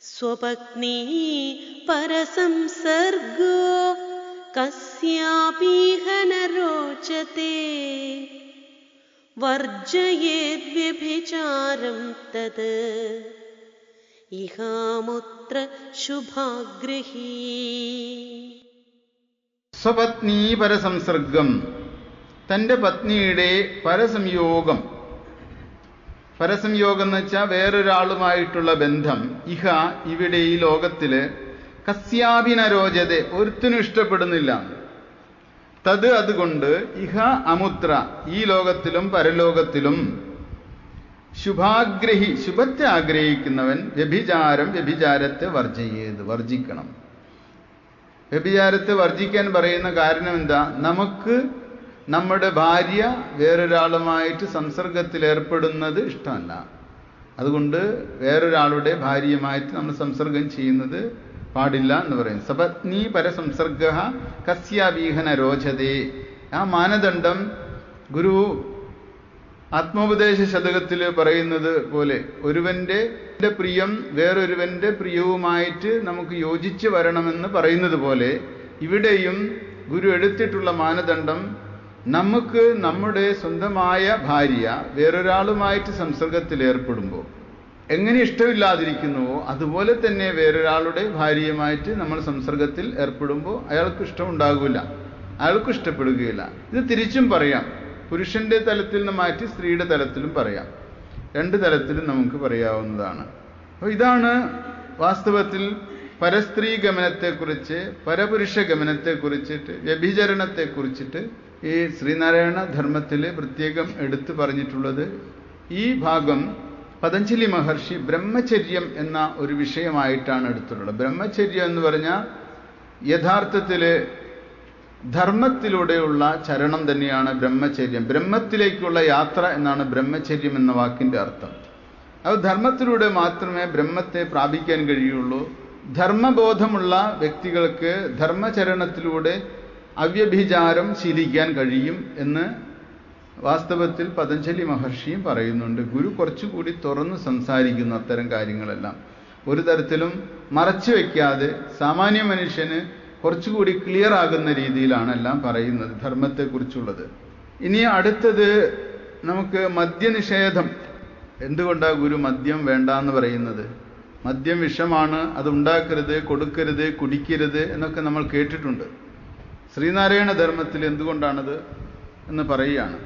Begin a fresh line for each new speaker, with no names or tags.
സ്വപത്നീ പരസംസർഗോ കസ്യാപീഹ ന രോചതേ വർജയേദ്വ്യഭിചാരം തത് ഇഹാമുത്ര ശുഭാഗ്രഹീ.
സ്വപത്നീ പരസംസർഗം, തൻ്റെ പത്നിയുടെ പരസംയോഗം. പരസംയോഗം എന്ന് വെച്ചാൽ വേറൊരാളുമായിട്ടുള്ള ബന്ധം. ഇഹ, ഇവിടെ ഈ ലോകത്തില് കസ്യാഭിനരോചത, ഒരുത്തിനും ഇഷ്ടപ്പെടുന്നില്ല. തത്, അതുകൊണ്ട് ഇഹ അമുത്ര, ഈ ലോകത്തിലും പരലോകത്തിലും ശുഭാഗ്രഹി, ശുഭത്തെ ആഗ്രഹിക്കുന്നവൻ വ്യഭിചാരത്തെ വർജിക്കണം. വ്യഭിചാരത്തെ വർജിക്കാൻ പറയുന്ന കാരണം എന്താ? നമുക്ക് നമ്മുടെ ഭാര്യ വേറൊരാളുമായിട്ട് സംസർഗത്തിൽ ഏർപ്പെടുന്നത് ഇഷ്ടമല്ല. അതുകൊണ്ട് വേറൊരാളുടെ ഭാര്യയുമായിട്ട് നമ്മൾ സംസർഗം ചെയ്യുന്നത് പാടില്ല എന്ന് പറയും. സപത്നീ പരസംസർഗ കസ്യാപീഹ ന രോചതേ. ആ മാനദണ്ഡം ഗുരു ആത്മോപദേശ ശതകത്തിൽ പറയുന്നത് പോലെ ഒരുവന്റെ പ്രിയം വേറൊരുവന്റെ പ്രിയവുമായിട്ട് നമുക്ക് യോജിച്ച് വരണമെന്ന് പറയുന്നത് പോലെ ഇവിടെയും ഗുരു എടുത്തിട്ടുള്ള മാനദണ്ഡം നമുക്ക് നമ്മുടെ സ്വന്തമായ ഭാര്യ വേറൊരാളുമായിട്ട് സംസർഗത്തിൽ ഏർപ്പെടുമ്പോൾ എങ്ങനെ ഇഷ്ടമില്ലാതിരിക്കുന്നുവോ അതുപോലെ തന്നെ വേറൊരാളുടെ ഭാര്യയുമായിട്ട് നമ്മൾ സംസർഗത്തിൽ ഏർപ്പെടുമ്പോൾ അയാൾക്ക് ഇഷ്ടമുണ്ടാകില്ല, അയാൾക്ക് ഇഷ്ടപ്പെടുകയില്ല. ഇത് തിരിച്ചും പറയാം. പുരുഷന്റെ തലത്തിൽ നിന്ന് മാറ്റി സ്ത്രീയുടെ തലത്തിലും പറയാം. രണ്ട് തലത്തിലും നമുക്ക് പറയാവുന്നതാണ്. അപ്പോൾ ഇതാണ് വാസ്തവത്തിൽ പരസ്ത്രീ ഗമനത്തെക്കുറിച്ച്, പരപുരുഷ ഗമനത്തെക്കുറിച്ചിട്ട്, വ്യഭിചരണത്തെക്കുറിച്ചിട്ട് ഈ ശ്രീനാരായണ ധർമ്മത്തിൽ പ്രത്യേകം എടുത്തു പറഞ്ഞിട്ടുള്ളത്. ഈ ഭാഗം പതഞ്ജലി മഹർഷി ബ്രഹ്മചര്യം എന്ന ഒരു വിഷയമായിട്ടാണ് എടുത്തിട്ടുള്ളത്. ബ്രഹ്മചര്യം എന്ന് പറഞ്ഞാൽ യഥാർത്ഥത്തിൽ ധർമ്മത്തിലൂടെയുള്ള ചരണം തന്നെയാണ് ബ്രഹ്മചര്യം. ബ്രഹ്മത്തിലേക്കുള്ള യാത്ര എന്നാണ് ബ്രഹ്മചര്യം എന്ന വാക്കിൻ്റെ അർത്ഥം. അത് ധർമ്മത്തിലൂടെ മാത്രമേ ബ്രഹ്മത്തെ പ്രാപിക്കാൻ കഴിയുള്ളൂ. ധർമ്മബോധമുള്ള വ്യക്തികൾക്ക് ധർമ്മചരണത്തിലൂടെ അവ്യഭിചാരം ശീലിക്കാൻ കഴിയും എന്ന് വാസ്തവത്തിൽ പതഞ്ജലി മഹർഷിയും പറയുന്നുണ്ട്. ഗുരു കുറച്ചുകൂടി തുറന്ന് സംസാരിക്കുന്നു അത്തരം കാര്യങ്ങളെല്ലാം. ഒരു തരത്തിലും മറച്ചു വയ്ക്കാതെ സാമാന്യ മനുഷ്യന് കുറച്ചുകൂടി ക്ലിയർ ആകുന്ന രീതിയിലാണ് എല്ലാം പറയുന്നത് ധർമ്മത്തെക്കുറിച്ചുള്ളത്. ഇനി അടുത്തത് നമുക്ക് മദ്യനിഷേധം. എന്തുകൊണ്ടാണ് ഗുരു മദ്യം വേണ്ട എന്ന് പറയുന്നത്? മദ്യം വിഷമാണ്, അത് ഉണ്ടാക്കരുത്, കൊടുക്കരുത്, കുടിക്കരുത് എന്നൊക്കെ നമ്മൾ കേട്ടിട്ടുണ്ട്. ശ്രീനാരായണ ധർമ്മത്തിൽ എന്തുകൊണ്ടാണത് എന്ന് പറയുകയാണ്.